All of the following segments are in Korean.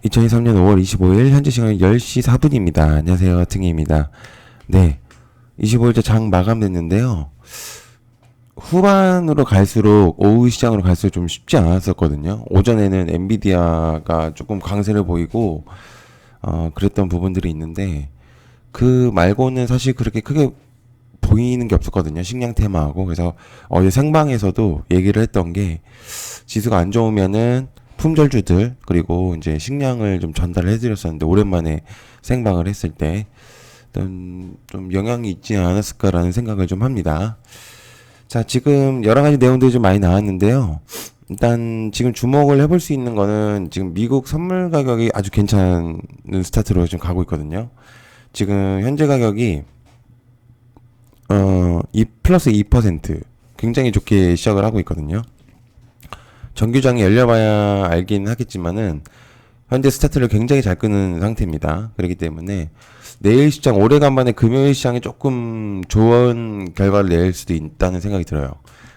2023년 5월 25일 현재 시간 10시 4분입니다. 안녕하세요. 등희입니다. 네. 25일째 장 마감됐는데요. 후반으로 갈수록 오후 시장으로 갈수록 좀 쉽지 않았었거든요. 오전에는 엔비디아가 조금 강세를 보이고 그랬던 부분들이 있는데 그 말고는 사실 그렇게 크게 보이는 게 없었거든요. 식량 테마하고. 그래서 어제 생방에서도 얘기를 했던 게 지수가 안 좋으면은 품절주들 그리고 이제 식량을 좀 전달을 해드렸었는데 오랜만에 생방을 했을 때 좀 영향이 있지 않았을까라는 생각을 좀 합니다. 자, 지금 여러 가지 내용들이 좀 많이 나왔는데요. 일단 지금 주목을 해볼 수 있는 거는 지금 미국 선물 가격이 아주 괜찮은 스타트로 좀 가고 있거든요. 지금 현재 가격이 플러스 2% 굉장히 좋게 시작을 하고 있거든요. 정규장이 열려봐야 알긴 하겠지만은 현재 스타트를 굉장히 잘 끄는 상태입니다. 그렇기 때문에 내일 시장 오래간만에 금요일 시장에 조금 좋은 결과를 낼 수도 있다는 생각이 들어요.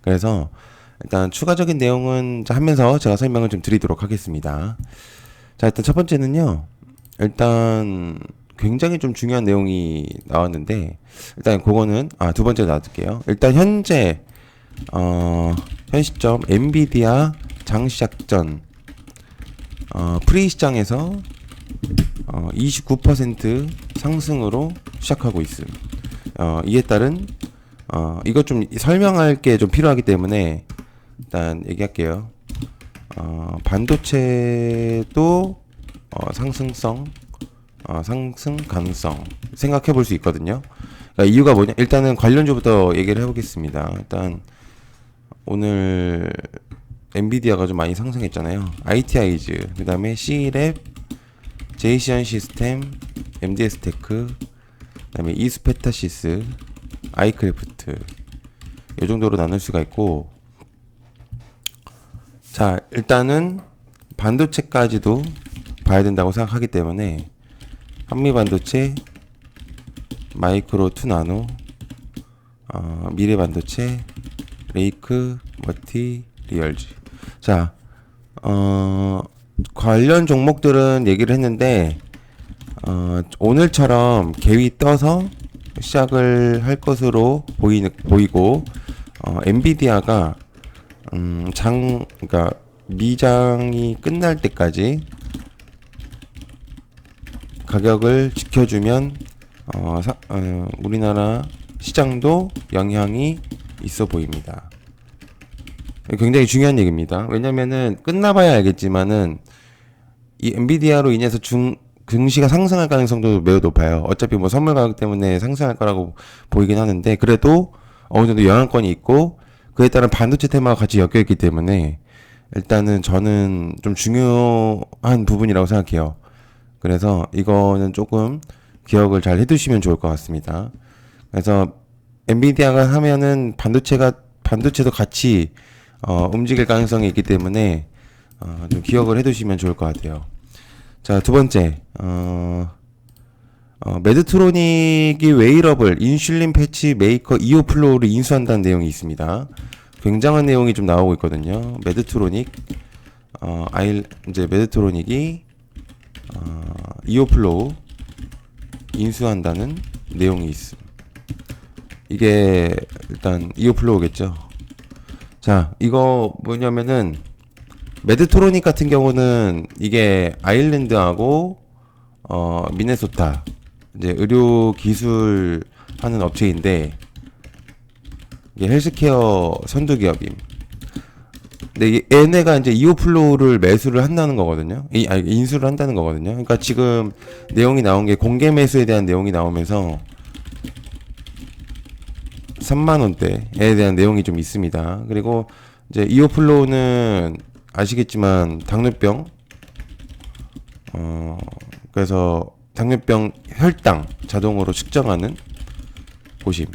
그래서 일단 추가적인 내용은 하면서 제가 설명을 좀 드리도록 하겠습니다. 자, 일단 첫 번째는요. 일단 굉장히 좀 중요한 내용이 나왔는데 일단 그거는 두 번째 놔둘게요. 일단 현재 현 시점 엔비디아 장 시작 전 프리 시장에서 29% 상승으로 시작하고 있음. 이에 따른 이것 좀 설명할 게 좀 필요하기 때문에 일단 얘기할게요. 반도체도 상승성, 상승 가능성 생각해 볼 수 있거든요. 그러니까 이유가 뭐냐? 일단은 관련주부터 얘기를 해보겠습니다. 일단 오늘 엔비디아가 좀 많이 상승했잖아요. ITI즈, 그 다음에 C랩, 제이시언 시스템, MDS 테크, 그 다음에 이스페타시스, 아이크래프트 이 정도로 나눌 수가 있고, 자, 일단은 반도체까지도 봐야 된다고 생각하기 때문에 한미반도체, 마이크로 투나노, 미래반도체, 레이크, 머티, 리얼즈. 자, 관련 종목들은 얘기를 했는데, 오늘처럼 개위 떠서 시작을 할 것으로 보이고, 엔비디아가, 그러니까 미장이 끝날 때까지 가격을 지켜주면, 우리나라 시장도 영향이 있어 보입니다. 굉장히 중요한 얘기입니다. 왜냐면은 끝나봐야 알겠지만은 이 엔비디아로 인해서 증시가 상승할 가능성도 매우 높아요. 어차피 뭐 선물 가격 때문에 상승할 거라고 보이긴 하는데 그래도 어느 정도 영향권이 있고 그에 따른 반도체 테마가 같이 엮여 있기 때문에 일단은 저는 좀 중요한 부분이라고 생각해요. 그래서 이거는 조금 기억을 잘 해두시면 좋을 것 같습니다. 그래서 엔비디아가 하면은 반도체도 같이 움직일 가능성이 있기 때문에 좀 기억을 해두시면 좋을 것 같아요. 자, 두 번째, 메드트로닉이 웨이러블 인슐린 패치 메이커 이오플로우를 인수한다는 내용이 있습니다. 굉장한 내용이 좀 나오고 있거든요. 메드트로닉, 이제 메드트로닉이 이오플로우 인수한다는 내용이 있습니다. 이게 일단 이오플로우겠죠. 자, 이거 뭐냐면은 메드트로닉 같은 경우는 이게 아일랜드하고 미네소타 이제 의료 기술 하는 업체인데 이게 헬스케어 선두 기업임. 근데 얘네가 이제 이오플로우를 매수를 한다는 거거든요. 인수를 한다는 거거든요. 그러니까 지금 내용이 나온 게 공개 매수에 대한 내용이 나오면서 3만 원대에 대한 내용이 좀 있습니다. 그리고 이제 이오플로우는 아시겠지만 당뇨병 그래서 당뇨병 혈당 자동으로 측정하는 곳임.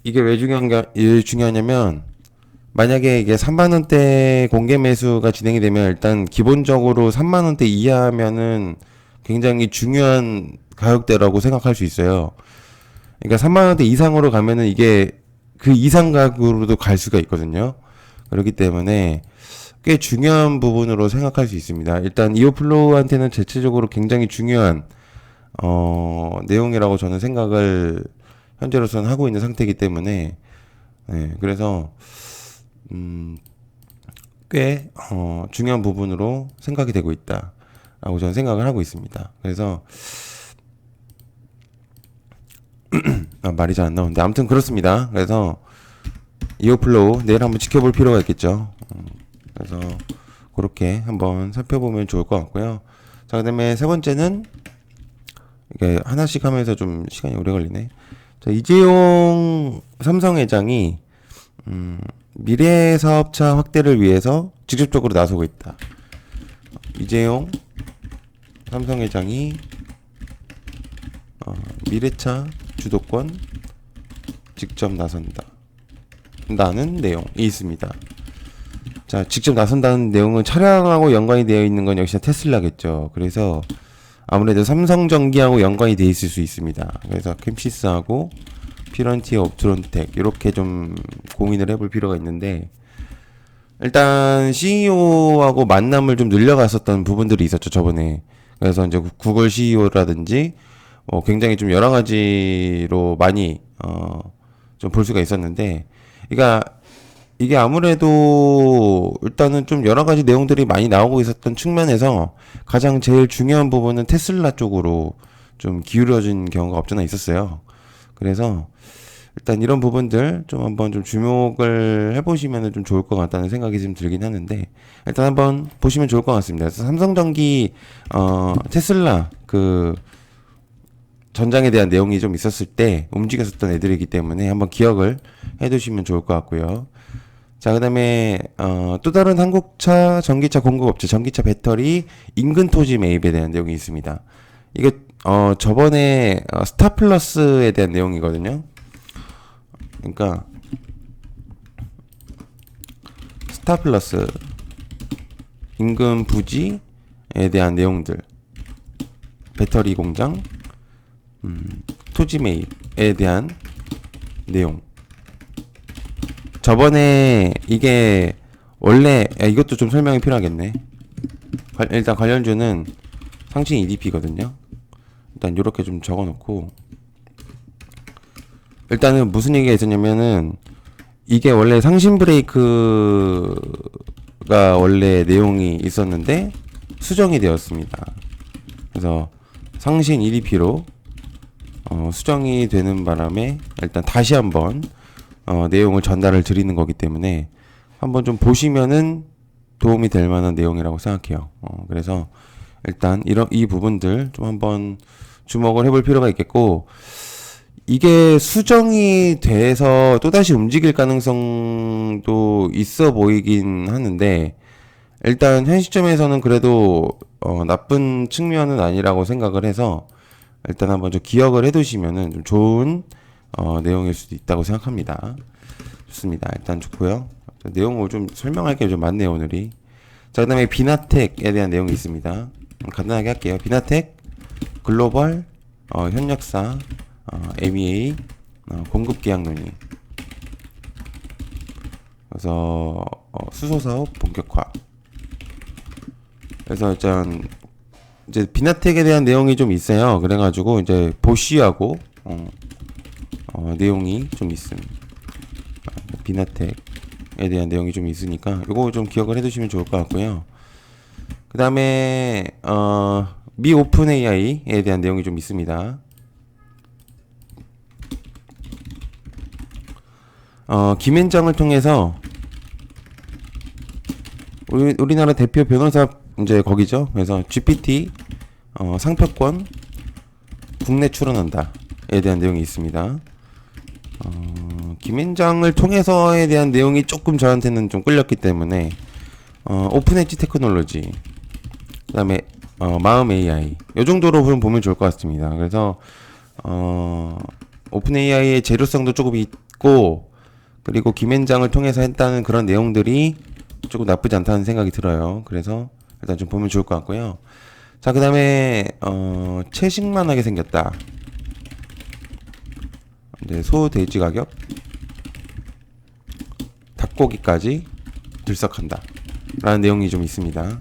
이게 왜 중요하냐면 만약에 이게 3만 원대 공개 매수가 진행이 되면 일단 기본적으로 3만 원대 이하면은 굉장히 중요한 가격대라고 생각할 수 있어요. 그러니까 3만 원대 이상으로 가면은 이게 그 이상 가격으로도 갈 수가 있거든요. 그렇기 때문에 꽤 중요한 부분으로 생각할 수 있습니다. 일단 이오플로우한테는 대체적으로 굉장히 중요한 내용이라고 저는 생각을 현재로서는 하고 있는 상태이기 때문에 그래서 꽤 중요한 부분으로 생각이 되고 있다라고 저는 생각을 하고 있습니다. 그래서 말이 잘 안 나오는데 아무튼 그렇습니다. 그래서 이오플로우 내일 한번 지켜볼 필요가 있겠죠. 그래서 그렇게 한번 살펴보면 좋을 것 같고요. 자, 그다음에 세 번째는 이게 하나씩 하면서 좀 시간이 오래 걸리네. 자, 이재용 삼성회장이 미래 사업차 확대를 위해서 직접적으로 나서고 있다. 이재용 삼성회장이 미래차 주도권 직접 나선다. 라는 내용이 있습니다. 자, 직접 나선다는 내용은 차량하고 연관이 되어 있는 건 역시나 테슬라겠죠. 그래서 아무래도 삼성전기하고 연관이 되어 있을 수 있습니다. 그래서 캠시스하고 피런티어 옵트론텍 이렇게 좀 고민을 해볼 필요가 있는데, 일단 CEO하고 만남을 좀 늘려갔었던 부분들이 있었죠, 저번에. 그래서 이제 구글 CEO라든지 굉장히 좀 여러 가지로 많이 좀 볼 수가 있었는데, 그러니까 이게 아무래도 일단은 좀 여러 가지 내용들이 많이 나오고 있었던 측면에서 가장 제일 중요한 부분은 테슬라 쪽으로 좀 기울어진 경우가 없잖아 있었어요. 그래서 일단 이런 부분들 좀 한번 좀 주목을 해보시면 좀 좋을 것 같다는 생각이 좀 들긴 하는데, 일단 한번 보시면 좋을 것 같습니다. 그래서 삼성전기 테슬라 그 전장에 대한 내용이 좀 있었을 때 움직였었던 애들이기 때문에 한번 기억을 해두시면 좋을 것 같고요. 자, 그 다음에 또 다른 한국차 전기차 공급업체 전기차 배터리 인근 토지 매입에 대한 내용이 있습니다. 이게 저번에 스타플러스에 대한 내용이거든요. 그러니까 스타플러스 인근 부지에 대한 내용들, 배터리 공장 토지 매입에 대한 내용. 저번에 이게 원래 이것도 좀 설명이 필요하겠네. 일단 관련주는 상신 EDP거든요. 일단 요렇게 좀 적어놓고, 일단은 무슨 얘기가 있었냐면은 이게 원래 상신 브레이크가 원래 내용이 있었는데 수정이 되었습니다. 그래서 상신 EDP로 수정이 되는 바람에 일단 다시 한번 내용을 전달을 드리는 거기 때문에 한번 좀 보시면은 도움이 될 만한 내용이라고 생각해요. 그래서 일단 이 부분들 좀 한번 주목을 해볼 필요가 있겠고, 이게 수정이 돼서 또다시 움직일 가능성도 있어 보이긴 하는데, 일단 현 시점에서는 그래도 나쁜 측면은 아니라고 생각을 해서 일단 한번 좀 기억을 해두시면은 좀 좋은 내용일 수도 있다고 생각합니다. 좋습니다. 일단 좋고요. 내용을 좀 설명할 게 좀 많네요, 오늘이. 자, 그 다음에 비나텍에 대한 내용이 있습니다. 간단하게 할게요. 비나텍 글로벌 현역사 MEA 공급 계약 논의. 그래서 수소 사업 본격화. 그래서 일단 이제 비나텍에 대한 내용이 좀 있어요. 그래가지고 이제 보쉬하고 내용이 좀 있음. 비나텍에 대한 내용이 좀 있으니까 이거 좀 기억을 해두시면 좋을 것 같고요. 그 다음에 미 오픈 AI에 대한 내용이 좀 있습니다. 김앤장을 통해서 우리나라 대표 변호사 이제 거기죠. 그래서 GPT 상표권 국내 출원한다에 대한 내용이 있습니다. 김앤장을 통해서에 대한 내용이 조금 저한테는 좀 끌렸기 때문에 오픈 엣지 테크놀로지, 그 다음에 마음 AI 이 정도로 보면 좋을 것 같습니다. 그래서 오픈 AI의 재료성도 조금 있고, 그리고 김앤장을 통해서 했다는 그런 내용들이 조금 나쁘지 않다는 생각이 들어요. 그래서 일단 좀 보면 좋을 것 같고요. 자, 그 다음에 채식만하게 생겼다. 이제 소 돼지 가격 닭고기까지 들썩한다. 라는 내용이 좀 있습니다.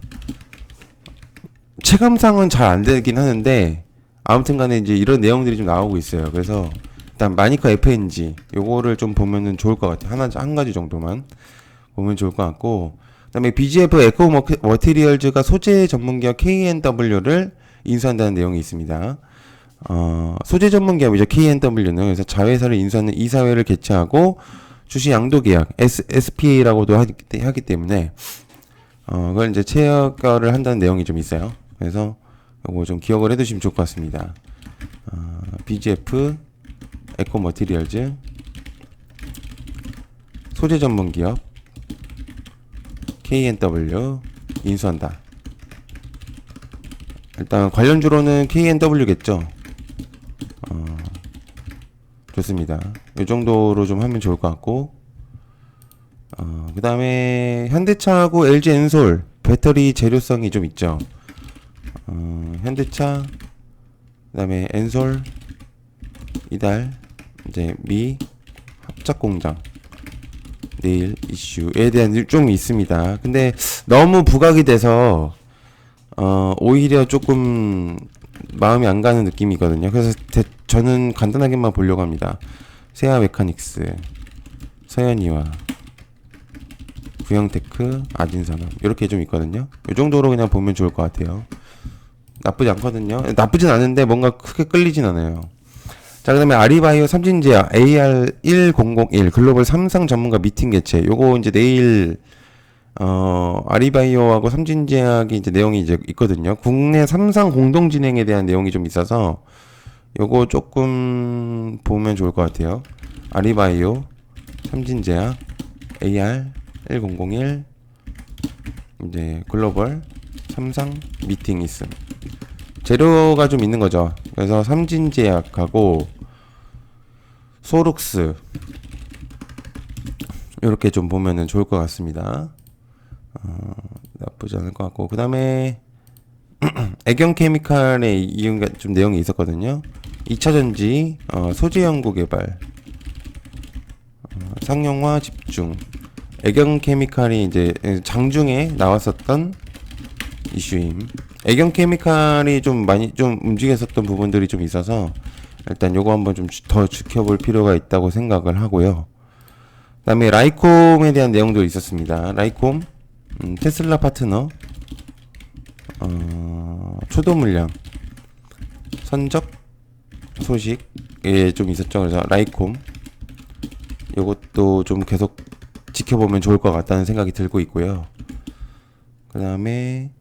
체감상은 잘 안 되긴 하는데 아무튼 간에 이제 이런 내용들이 좀 나오고 있어요. 그래서 일단 마니커 FNG 요거를 좀 보면은 좋을 것 같아요. 한 가지 정도만 보면 좋을 것 같고, 그다음에 BGF 에코 머티리얼즈가 소재 전문 기업 K&W를 인수한다는 내용이 있습니다. 소재 전문 기업이죠, K&W는. 그래서 자회사를 인수하는 이사회를 개최하고 주식 양도 계약 SPA라고도 하기 때문에 그걸 이제 체결을 한다는 내용이 좀 있어요. 그래서 요거 좀 기억을 해두시면 좋을 것 같습니다. BGF 에코 머티리얼즈 소재 전문 기업 K&W 인수한다. 일단 관련주로는 K&W겠죠. 좋습니다. 이 정도로 좀 하면 좋을 것 같고, 그 다음에 현대차하고 LG 엔솔 배터리 재료성이 좀 있죠. 현대차, 그 다음에 엔솔 이달 이제 미 합작 공장 내일 이슈에 대한 좀 있습니다. 근데 너무 부각이 돼서 오히려 조금 마음이 안 가는 느낌이거든요. 그래서 저는 간단하게만 보려고 합니다. 세아 메카닉스, 서현이와 구형테크, 아진산업 이렇게 좀 있거든요. 이 정도로 그냥 보면 좋을 것 같아요. 나쁘지 않거든요. 나쁘진 않은데 뭔가 크게 끌리진 않아요. 자, 그 다음에 아리바이오 삼진제약 AR1001 글로벌 삼상 전문가 미팅 개최. 요거 이제 내일 아리바이오하고 삼진제약이 이제 내용이 이제 있거든요. 국내 삼상 공동 진행에 대한 내용이 좀 있어서 요거 조금 보면 좋을 것 같아요. 아리바이오, 삼진제약, AR1001 이제 글로벌 삼상 미팅 있음. 재료가 좀 있는 거죠. 그래서 삼진제약하고 소룩스 이렇게 좀 보면은 좋을 것 같습니다. 나쁘지 않을 것 같고, 그 다음에 애경케미칼의 이용 좀 내용이 있었거든요. 2차전지 소재 연구 개발 상용화 집중. 애경케미칼이 이제 장중에 나왔었던 이슈임. 애경케미칼이 좀 많이 좀 움직였었던 부분들이 좀 있어서 일단 요거 한번 좀 더 지켜볼 필요가 있다고 생각을 하고요. 그 다음에 라이콤에 대한 내용도 있었습니다. 라이콤 테슬라 파트너 초도 물량 선적 소식에 좀 있었죠. 그래서 라이콤 요것도 좀 계속 지켜보면 좋을 것 같다는 생각이 들고 있고요. 그 다음에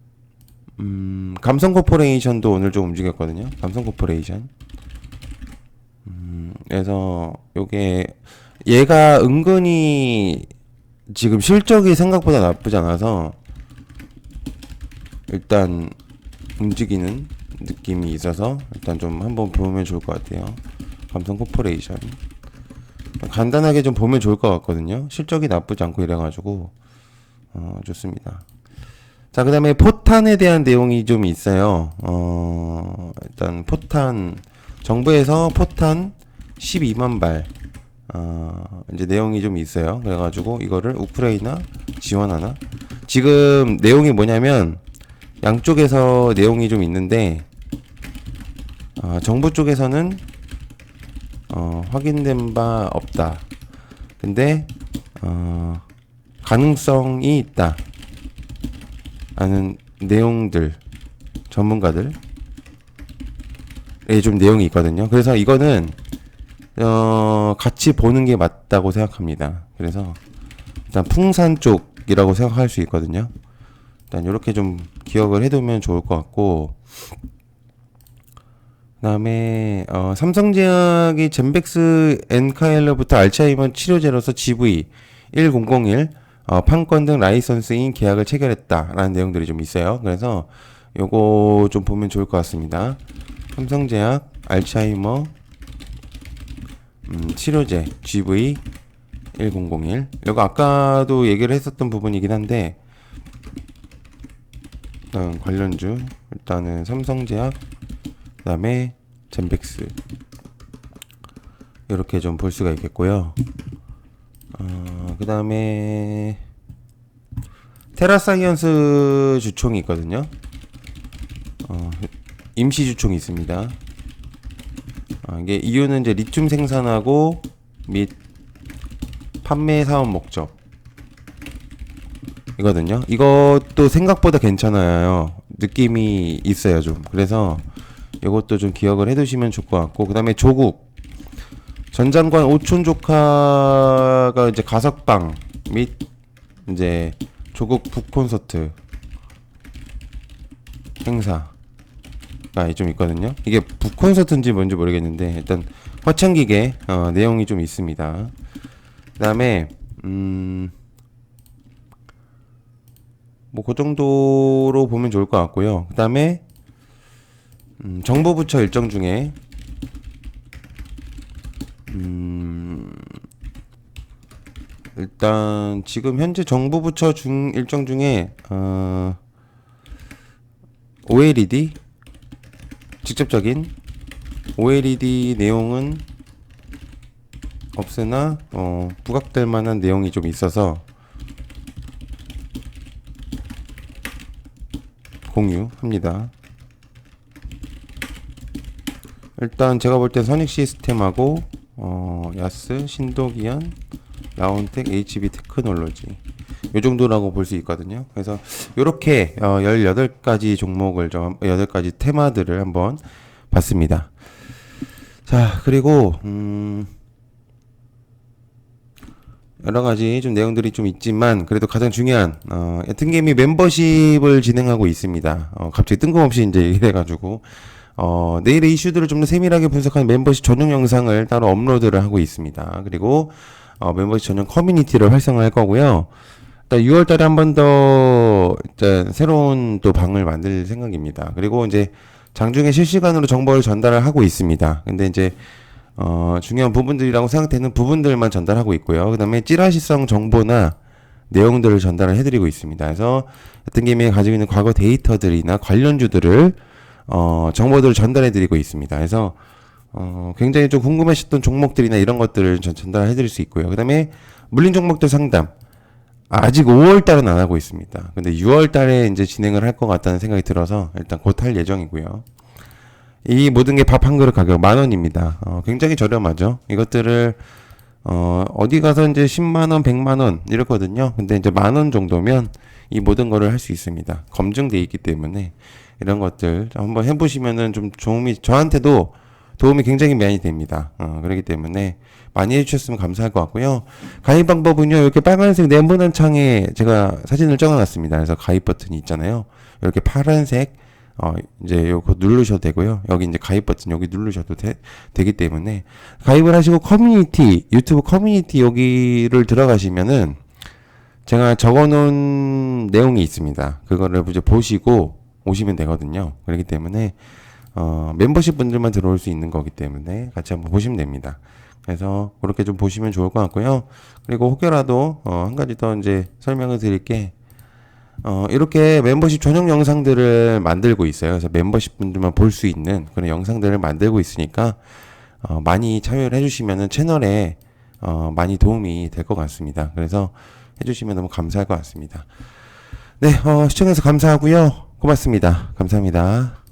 감성코퍼레이션도 오늘 좀 움직였거든요. 감성코퍼레이션. 그래서 요게 얘가 은근히 지금 실적이 생각보다 나쁘지 않아서 일단 움직이는 느낌이 있어서 일단 좀 한번 보면 좋을 것 같아요. 감성코퍼레이션 간단하게 좀 보면 좋을 것 같거든요. 실적이 나쁘지 않고 이래가지고 좋습니다. 자, 그 다음에 포탄에 대한 내용이 좀 있어요. 일단 포탄 정부에서 포탄 12만 발 이제 내용이 좀 있어요. 그래가지고 이거를 우크라이나 지원하나? 지금 내용이 뭐냐면 양쪽에서 내용이 좀 있는데 정부 쪽에서는 확인된 바 없다. 근데 가능성이 있다. 라는 내용들 전문가들의 좀 내용이 있거든요. 그래서 이거는 같이 보는 게 맞다고 생각합니다. 그래서 일단 풍산 쪽이라고 생각할 수 있거든요. 일단 이렇게 좀 기억을 해두면 좋을 것 같고, 그 다음에 삼성제약이 젠백스 엔카일러부터 알츠하이머 치료제로서 GV1001 판권 등 라이선스인 계약을 체결했다라는 내용들이 좀 있어요. 그래서 요거 좀 보면 좋을 것 같습니다. 삼성제약 알츠하이머 치료제 GV1001 이거 아까도 얘기를 했었던 부분이긴 한데 일단 관련주 일단은 삼성제약 그 다음에 젠백스 이렇게 좀 볼 수가 있겠고요. 그 다음에 테라사이언스 주총이 있거든요. 임시 주총이 있습니다. 이게 이유는 이제 리튬 생산하고 및 판매 사업 목적 이거든요. 이것도 생각보다 괜찮아요. 느낌이 있어요, 좀. 그래서 이것도 좀 기억을 해두시면 좋을 것 같고, 그 다음에 조국 전장관 오촌 조카가 이제 가석방 및 이제 조국 북콘서트 행사가 좀 있거든요. 이게 북콘서트인지 뭔지 모르겠는데 일단 화창기계 내용이 좀 있습니다. 그 다음에 뭐 그 정도로 보면 좋을 것 같고요. 그 다음에 정부 부처 일정 중에 일단 지금 현재 정부 부처 일정 중에 OLED 직접적인 OLED 내용은 없으나 부각될 만한 내용이 좀 있어서 공유합니다. 일단 제가 볼 땐 선익 시스템하고 야스, 신도기안, 라온텍, HB 테크놀로지 요 정도라고 볼 수 있거든요. 그래서 요렇게 18가지 종목을 8가지 테마들을 한번 봤습니다. 자, 그리고 여러 가지 좀 내용들이 좀 있지만 그래도 가장 중요한 뜬게임이 멤버십을 진행하고 있습니다. 갑자기 뜬금없이 이제 얘기를 해가지고 내일의 이슈들을 좀 더 세밀하게 분석하는 멤버십 전용 영상을 따로 업로드를 하고 있습니다. 그리고 멤버십 전용 커뮤니티를 활성화할 거고요. 일단 6월달에 한 번 더 일단 새로운 또 방을 만들 생각입니다. 그리고 이제 장중에 실시간으로 정보를 전달을 하고 있습니다. 근데 이제 중요한 부분들이라고 생각되는 부분들만 전달하고 있고요. 그 다음에 찌라시성 정보나 내용들을 전달을 해드리고 있습니다. 그래서 어떤 게임이 가지고 있는 과거 데이터들이나 관련주들을 정보들을 전달해드리고 있습니다. 그래서 굉장히 좀 궁금하셨던 종목들이나 이런 것들을 전달해드릴 수 있고요. 그 다음에 물린 종목들 상담 아직 5월달은 안 하고 있습니다. 근데 6월달에 이제 진행을 할 것 같다는 생각이 들어서 일단 곧 할 예정이고요. 이 모든 게 밥 한 그릇 가격 10,000원입니다. 굉장히 저렴하죠. 이것들을 어디 가서 이제 10만원, 100만원 이렇거든요. 근데 이제 10,000원 정도면 이 모든 거를 할 수 있습니다. 검증돼 있기 때문에 이런 것들 한번 해보시면은 좀 저한테도 도움이 굉장히 많이 됩니다. 그렇기 때문에 많이 해주셨으면 감사할 것 같고요. 가입 방법은요, 이렇게 빨간색 네모난 창에 제가 사진을 적어놨습니다. 그래서 가입 버튼이 있잖아요. 이렇게 파란색 이제 요거 누르셔도 되고요. 여기 이제 가입 버튼 여기 누르셔도 되기 때문에 가입을 하시고 커뮤니티, 유튜브 커뮤니티 여기를 들어가시면은 제가 적어놓은 내용이 있습니다. 그거를 이제 보시고 오시면 되거든요. 그렇기 때문에 멤버십 분들만 들어올 수 있는 거기 때문에 같이 한번 보시면 됩니다. 그래서 그렇게 좀 보시면 좋을 것 같고요. 그리고 혹여라도 한 가지 더 이제 설명을 드릴게. 이렇게 멤버십 전용 영상들을 만들고 있어요. 그래서 멤버십 분들만 볼 수 있는 그런 영상들을 만들고 있으니까 많이 참여를 해주시면은 채널에 많이 도움이 될 것 같습니다. 그래서 해주시면 너무 감사할 것 같습니다. 네, 시청해서 감사하고요. 고맙습니다. 감사합니다.